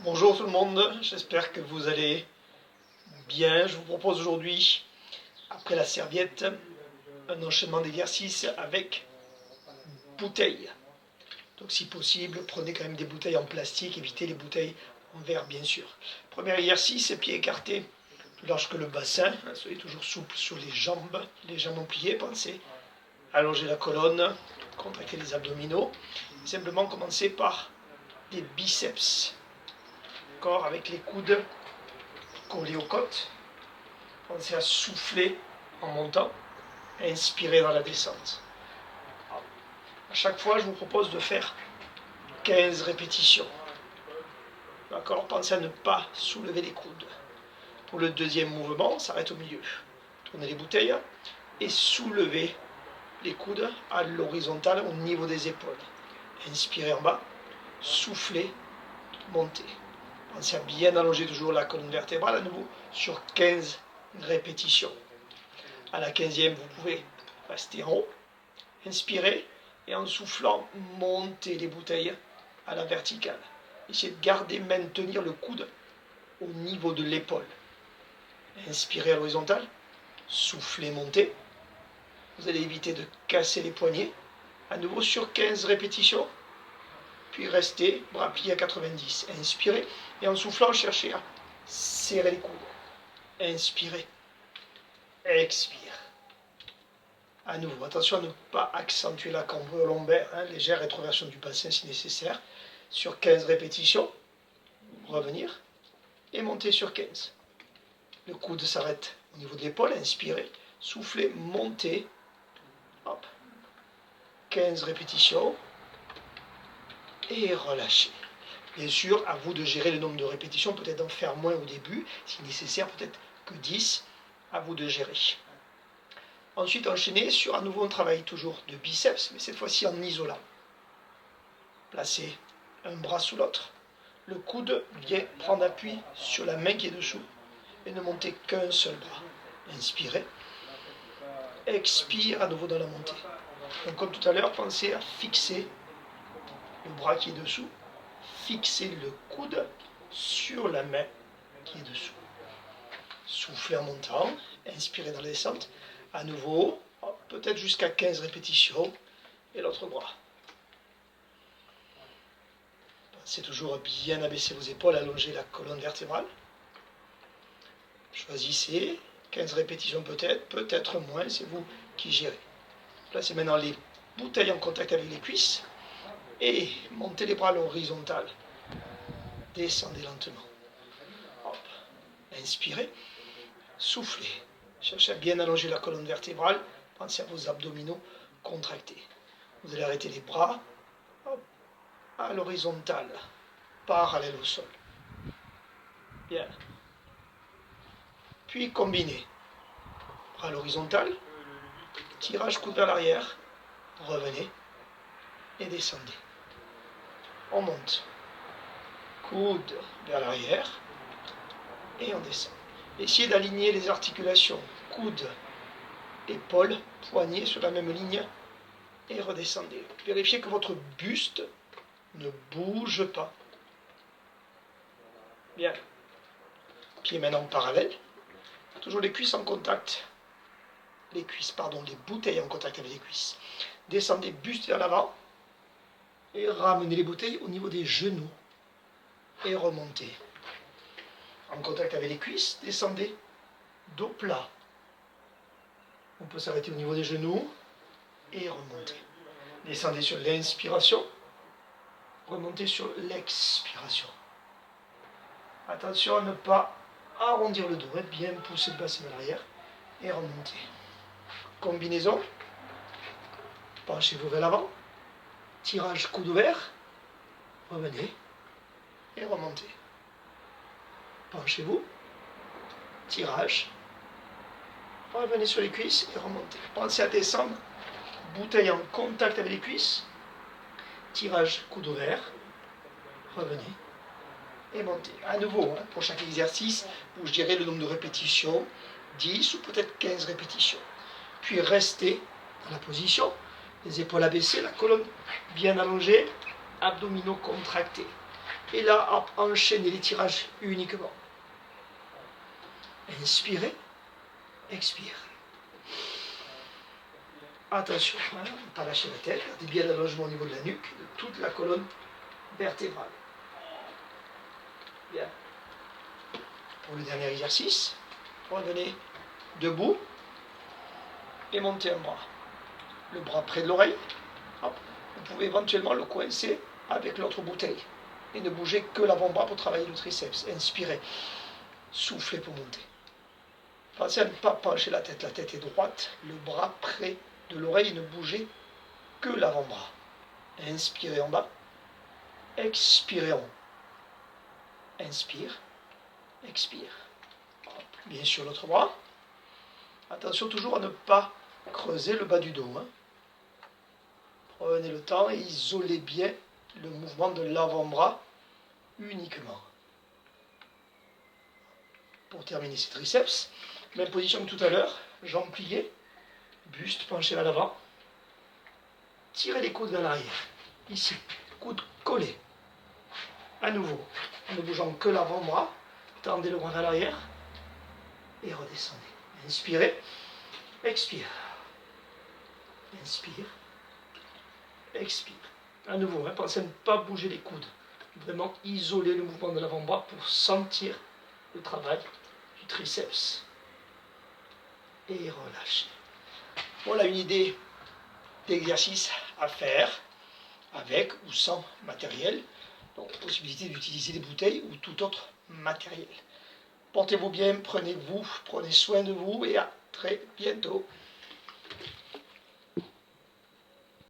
Bonjour tout le monde, j'espère que vous allez bien. Je vous propose aujourd'hui, après la serviette, un enchaînement d'exercices avec bouteilles. Donc si possible, prenez quand même des bouteilles en plastique, évitez les bouteilles en verre bien sûr. Premier exercice, pieds écartés plus large que le bassin, soyez toujours souple sur les jambes en pliées, pensez à allonger la colonne, contracter les abdominaux. Simplement commencer par des biceps. Corps avec les coudes collés aux côtes. Pensez à souffler en montant, inspirer dans la descente. À chaque fois, je vous propose de faire 15 répétitions. D'accord? Pensez à ne pas soulever les coudes. Pour le deuxième mouvement, on s'arrête au milieu. Tournez les bouteilles et soulevez les coudes à l'horizontale au niveau des épaules. Inspirez en bas, soufflez, montez. Pensez à bien allonger toujours la colonne vertébrale à nouveau sur 15 répétitions. À la 15e, vous pouvez rester en haut, inspirer et en soufflant, monter les bouteilles à la verticale. Essayez de garder, maintenir le coude au niveau de l'épaule. Inspirez à l'horizontale, soufflez, montez. Vous allez éviter de casser les poignets. À nouveau sur 15 répétitions. Puis restez, bras pliés à 90. Inspirez et en soufflant, cherchez à serrer les coudes. Inspirez, expire. À nouveau, attention à ne pas accentuer la cambrure lombaire, légère rétroversion du bassin si nécessaire. Sur 15 répétitions, revenir et monter sur 15. Le coude s'arrête au niveau de l'épaule, inspirez, soufflez, montez. Hop. 15 répétitions et relâchez. Bien sûr, à vous de gérer le nombre de répétitions, peut-être d'en faire moins au début, si nécessaire, peut-être que 10, à vous de gérer. Ensuite, enchaîner sur à nouveau un travail toujours de biceps, mais cette fois-ci en isolant. Placez un bras sous l'autre, le coude vient prendre appui sur la main qui est dessous, et ne montez qu'un seul bras. Inspirez, expire à nouveau dans la montée. Donc comme tout à l'heure, pensez à fixer le bras qui est dessous, fixez le coude sur la main qui est dessous. Soufflez en montant, inspirez dans la descente, à nouveau, peut-être jusqu'à 15 répétitions, et l'autre bras. Pensez toujours à bien abaisser vos épaules, allonger la colonne vertébrale. Choisissez, 15 répétitions peut-être, peut-être moins, c'est vous qui gérez. Placez maintenant les bouteilles en contact avec les cuisses, et montez les bras à l'horizontale. Descendez lentement. Hop. Inspirez, soufflez. Cherchez à bien allonger la colonne vertébrale. Pensez à vos abdominaux contractés. Vous allez arrêter les bras à l'horizontale, parallèle au sol. Bien. Puis combinez. Bras à l'horizontale, tirage coude vers l'arrière, revenez et descendez. On monte. Coude vers l'arrière et on descend. Essayez d'aligner les articulations, coude, épaule, poignet sur la même ligne et redescendez. Vérifiez que votre buste ne bouge pas. Bien. Pieds maintenant parallèles. Toujours les cuisses en contact. Les bouteilles en contact avec les cuisses. Descendez buste vers l'avant et ramenez les bouteilles au niveau des genoux et remontez. En contact avec les cuisses, descendez, dos plat. On peut s'arrêter au niveau des genoux et remonter. Descendez sur l'inspiration, remontez sur l'expiration. Attention à ne pas arrondir le dos, bien pousser le bassin vers l'arrière et remonter. Combinaison, penchez-vous vers l'avant, tirage coude ouvert, revenez et remontez. Penchez-vous, tirage, revenez sur les cuisses et remontez. Pensez à descendre, bouteille en contact avec les cuisses, tirage coude ouvert, revenez et montez. À nouveau, pour chaque exercice, vous gérez le nombre de répétitions, 10 ou peut-être 15 répétitions. Puis restez dans la position, les épaules abaissées, la colonne bien allongée, abdominaux contractés. Et là, enchaînez les tirages uniquement. Inspirez, expire. Attention, hein, ne pas lâcher la tête, gardez bien l'allongement au niveau de la nuque, de toute la colonne vertébrale. Bien. Pour le dernier exercice, revenez debout et montez un bras. Le bras près de l'oreille. Vous pouvez éventuellement le coincer avec l'autre bouteille. Et ne bougez que l'avant-bras pour travailler le triceps. Inspirez. Soufflez pour monter. Pensez à ne pas pencher la tête. La tête est droite. Le bras près de l'oreille. Ne bougez que l'avant-bras. Inspirez en bas. Expirez en haut. Inspire. Expire. Bien sûr, l'autre bras. Attention toujours à ne pas creuser le bas du dos. Hein. Prenez le temps et isolez bien le mouvement de l'avant-bras uniquement. Pour terminer ces triceps, même position que tout à l'heure, jambes pliées, buste penché vers l'avant. Tirez les coudes vers l'arrière. Ici, coudes collés. À nouveau, en ne bougeant que l'avant-bras, tendez le bras vers l'arrière et redescendez. Inspirez, expire. Inspire, expire. À nouveau, hein, pensez à ne pas bouger les coudes. Vraiment isoler le mouvement de l'avant-bras pour sentir le travail du triceps. Et relâchez. Voilà une idée d'exercice à faire avec ou sans matériel. Donc, possibilité d'utiliser des bouteilles ou tout autre matériel. Portez-vous bien, prenez soin de vous et à très bientôt.